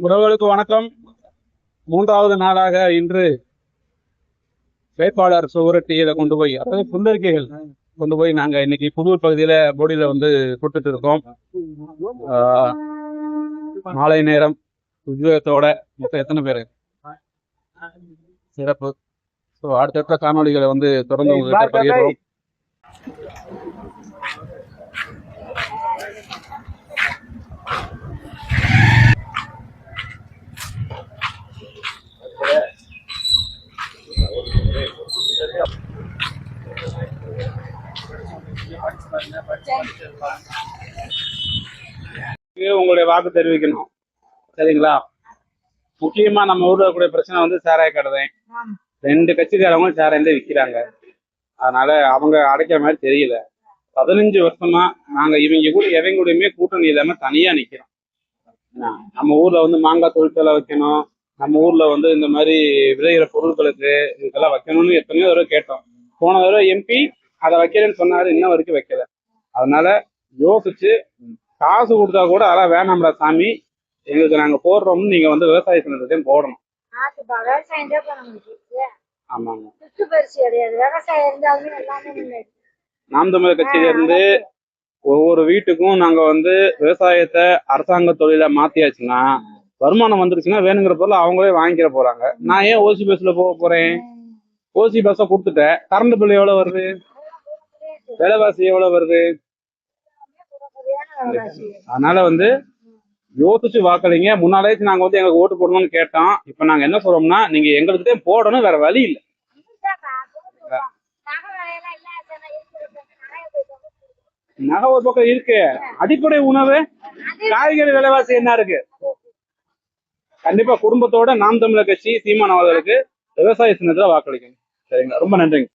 உறவுகளுக்கு வணக்கம். மூன்றாவது நாளாக இன்று வேட்பாளர் சுவரொட்டியில கொண்டு போய், அதாவது சுந்தரிக்கைகள் கொண்டு போய் நாங்க இன்னைக்கு புதூர் பகுதியில போடியில வந்து கொடுத்துட்டு இருக்கோம். மாலை நேரம் உத்வேகத்தோட மொத்தம் எத்தனை பேரு சிறப்பு. ஸோ அடுத்தடுத்த காணொலிகளை வந்து தொடர்ந்து உங்ககிட்ட பகிர்வோம். உங்களுடைய வாக்கு தெரிவிக்கணும், சரிங்களா? முக்கியமா நம்ம ஊர்ல இருக்கக்கூடிய பிரச்சனை வந்து சாராய கடை. 2 கட்சிக்காரங்களும் சாராயம் விற்கிறாங்க. அதனால அவங்க அடைக்கிற மாதிரி தெரியல. 15 வருஷமா நாங்க இவங்க கூட எவங்களுடையுமே கூட்டணி இல்லாம தனியா நிக்கிறோம். நம்ம ஊர்ல வந்து மாங்காய் தொழிற்சாலை வைக்கணும், நம்ம ஊர்ல வந்து இந்த மாதிரி விளையிற பொருட்களுக்கு இதுக்கெல்லாம் வைக்கணும்னு எத்தனையோ தடவை கேட்டோம். போன தடவை எம்பி அதை வைக்கிறேன்னு சொன்னாரு, இன்ன வரைக்கும் வைக்கல. அதனால யோசிச்சு காசு கொடுத்தா கூட அதெல்லாம் வேணாம்டா சாமி, எங்களுக்கு நாங்க போடுறோம்னு நீங்க வந்து விவசாய சங்கத்தையும் போடணும். ஆமாங்க, நாம் தமிழர் கட்சியில இருந்து ஒவ்வொரு வீட்டுக்கும் நாங்க வந்து விவசாயத்தை அரசாங்க தொழில மாத்தியாச்சுன்னா, வருமானம் வந்துருச்சுன்னா வேணுங்கிற பொருள் அவங்களே வாங்கிக்கிற போறாங்க. நான் ஏன் ஓசி பஸ்ல போக போறேன்? ஓசி பஸ்ஸ கொடுத்துட்டேன், கரண்ட் பில் எவ்வளவு வருது, விலைவாசி எவ்வளவு வருது? அதனால வந்து யோசிச்சு வாக்களிங்க. முன்னாலே நாங்க வந்து எங்களுக்கு ஓட்டு போடணும்னு கேட்டோம். இப்ப நாங்க என்ன சொல்றோம்னா, நீங்க எங்களுக்கு போடணும், வேற வழி இல்லை. நகை ஒரு பக்கம் இருக்கு, அடிப்படை உணவு காய்கறி விலைவாசி என்ன இருக்கு? கண்டிப்பா குடும்பத்தோட நாம் தமிழர் கட்சி சீமான் அவர்களுக்கு விவசாய சின்னத்துல வாக்களிக்கணும். சரிங்களா? ரொம்ப நன்றிங்க.